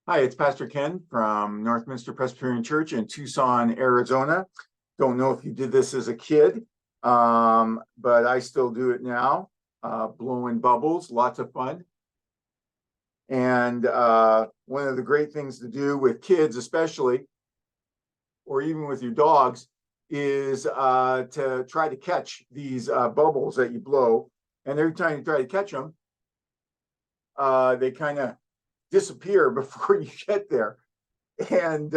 Hi, it's Pastor Ken from Northminster Presbyterian Church in Tucson, Arizona. Don't know if you did this as a kid, but I still do it now. Blowing bubbles, lots of fun. And one of the great things to do with kids, especially, or even with your dogs, is to try to catch these bubbles that you blow. And every time you try to catch them, they kind of disappear before you get there. And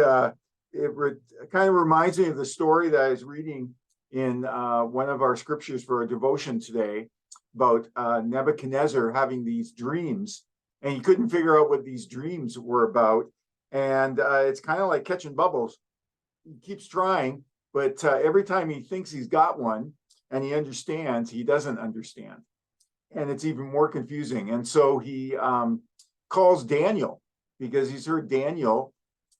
it kind of reminds me of the story that I was reading in one of our scriptures for a devotion today about Nebuchadnezzar having these dreams, and he couldn't figure out what these dreams were about. And it's kind of like catching bubbles. He keeps trying, but every time he thinks he's got one and he understands, he doesn't understand. And it's even more confusing. And so he calls Daniel, because he's heard Daniel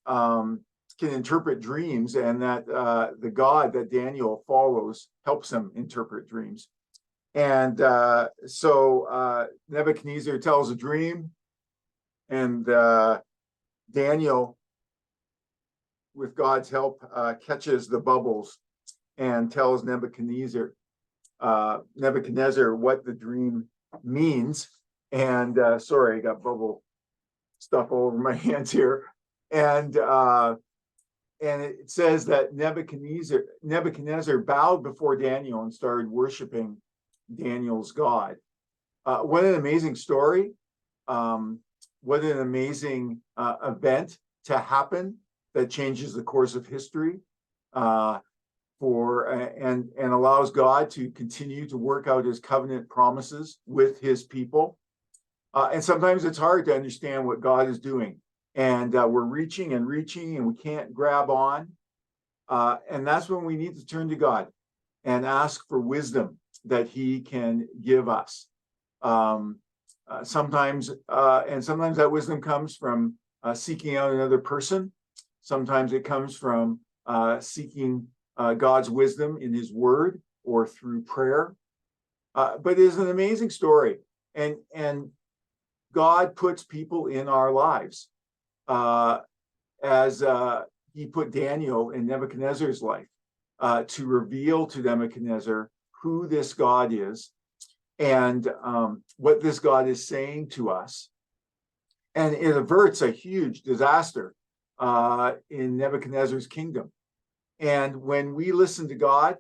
can interpret dreams, and that the God that Daniel follows helps him interpret dreams. And so Nebuchadnezzar tells a dream, and Daniel, with God's help, catches the bubbles and tells Nebuchadnezzar what the dream means. And sorry, I got bubble stuff all over my hands here. And it says that Nebuchadnezzar bowed before Daniel and started worshiping Daniel's God. What an amazing story. What an amazing event to happen that changes the course of history and allows God to continue to work out his covenant promises with his people. And sometimes it's hard to understand what God is doing. And we're reaching and we can't grab on. And that's when we need to turn to God and ask for wisdom that he can give us. Sometimes that wisdom comes from seeking out another person. Sometimes it comes from seeking God's wisdom in his word or through prayer. But it is an amazing story. And God puts people in our lives, as he put Daniel in Nebuchadnezzar's life, to reveal to Nebuchadnezzar who this God is and what this God is saying to us. And it averts a huge disaster in Nebuchadnezzar's kingdom. And when we listen to God,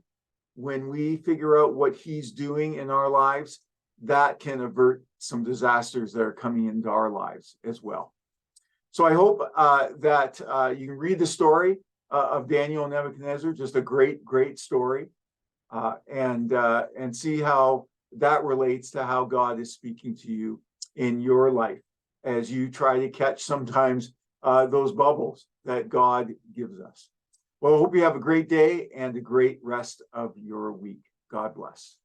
when we figure out what he's doing in our lives, that can avert some disasters that are coming into our lives as well. So I hope that you can read the story of Daniel and Nebuchadnezzar, just a great, great story, and see how that relates to how God is speaking to you in your life as you try to catch sometimes those bubbles that God gives us. Well, I hope you have a great day and a great rest of your week. God bless.